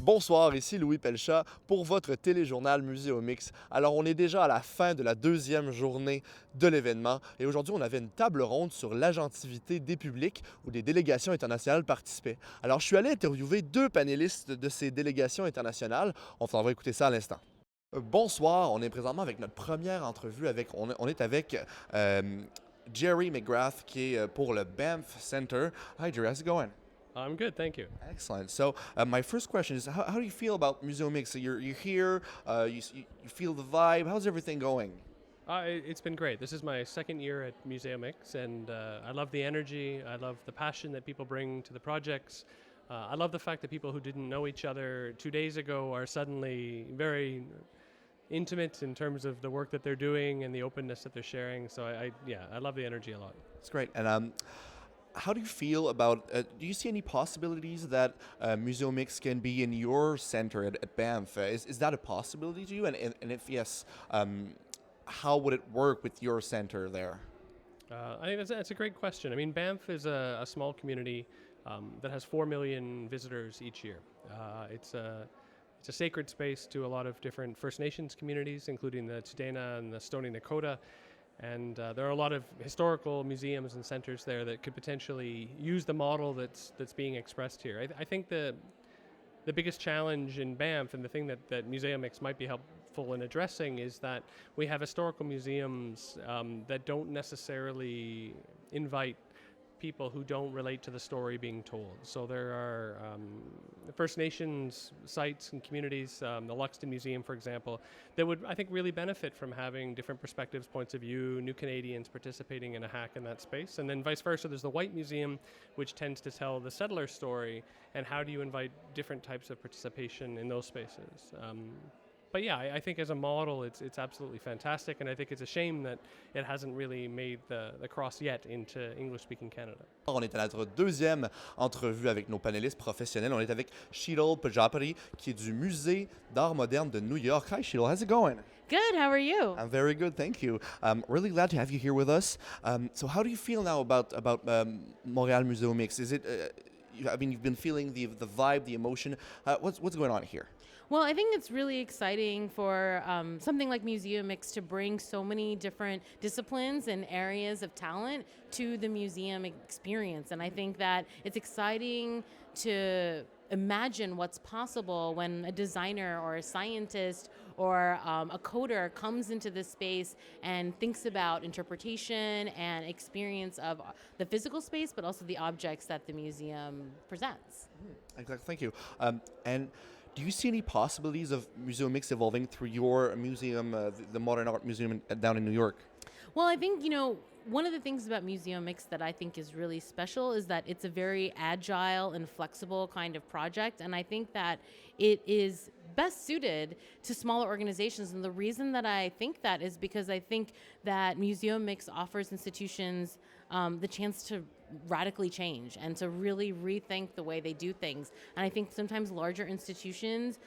Bonsoir, ici Louis Pelchat pour votre téléjournal Museomix. Alors, on est déjà à la fin de la deuxième journée de l'événement et aujourd'hui, on avait une table ronde sur l'agentivité des publics où des délégations internationales participaient. Alors, je suis allé interviewer deux panélistes de ces délégations internationales. On s'en va écouter ça à l'instant. Bonsoir, on est présentement avec notre première entrevue. On est avec Jerry McGrath qui est pour le Banff Center. Hi Jerry, how's it going? I'm good, thank you. Excellent. So my first question is, how do you feel about Museomix? You're here, you feel the vibe. How's everything going? It's been great. This is my second year at Museomix, and I love the energy. I love the passion that people bring to the projects. I love the fact that people who didn't know each other 2 days ago are suddenly very intimate in terms of the work that they're doing and the openness that they're sharing. So I love the energy a lot. It's great. And how do you feel about, do you see any possibilities that Museomix can be in your center at Banff? Is that a possibility to you? And if yes, how would it work with your center there? I think that's a great question. I mean, Banff is a small community that has 4 million visitors each year. It's a sacred space to a lot of different First Nations communities, including the Tsuut'ina and the Stoney Nakoda. And there are a lot of historical museums and centers there that could potentially use the model that's being expressed here. I think the biggest challenge in Banff, and the thing that Museomix might be helpful in addressing, is that we have historical museums that don't necessarily invite people who don't relate to the story being told. So there are First Nations sites and communities, the Luxton Museum, for example, that would, I think, really benefit from having different perspectives, points of view, new Canadians participating in a hack in that space. And then vice versa, there's the White Museum, which tends to tell the settler story, and how do you invite different types of participation in those spaces? But yeah, I think as a model, it's absolutely fantastic, and I think it's a shame that it hasn't really made the cross yet into English-speaking Canada. On est à notre deuxième entrevue avec nos panélistes professionnels. On est avec Sheetal Pajapati, qui est du Musée d'art moderne de New York. Hi Sheetal, how's it going? Good, how are you? I'm very good, thank you. Really glad to have you here with us. So how do you feel now about Montreal Museomix? Is it, I mean, you've been feeling the vibe, the emotion. What's going on here? Well, I think it's really exciting for something like Museomix to bring so many different disciplines and areas of talent to the museum experience. And I think that it's exciting to imagine what's possible when a designer or a scientist or a coder comes into this space and thinks about interpretation and experience of the physical space, but also the objects that the museum presents. Exactly, thank you. And do you see any possibilities of Museomix evolving through your museum, the Modern Art Museum down in New York? Well, I think, one of the things about Museomix that I think is really special is that it's a very agile and flexible kind of project. And I think that it is best suited to smaller organizations. And the reason that I think that is because I think that Museomix offers institutions the chance to radically change and to really rethink the way they do things. And I think sometimes larger institutions,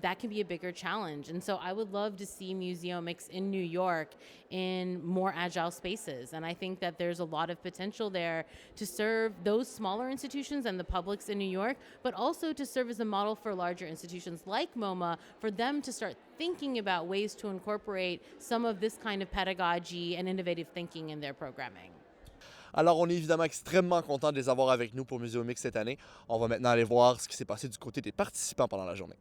that can be a bigger challenge. And so I would love to see Museomix in New York in more agile spaces. And I think that there's a lot of potential there to serve those smaller institutions and the publics in New York, but also to serve as a model for larger institutions like MoMA, for them to start thinking about ways to incorporate some of this kind of pedagogy and innovative thinking in their programming. Alors, on est évidemment extrêmement content de les avoir avec nous pour Museomix cette année. On va maintenant aller voir ce qui s'est passé du côté des participants pendant la journée.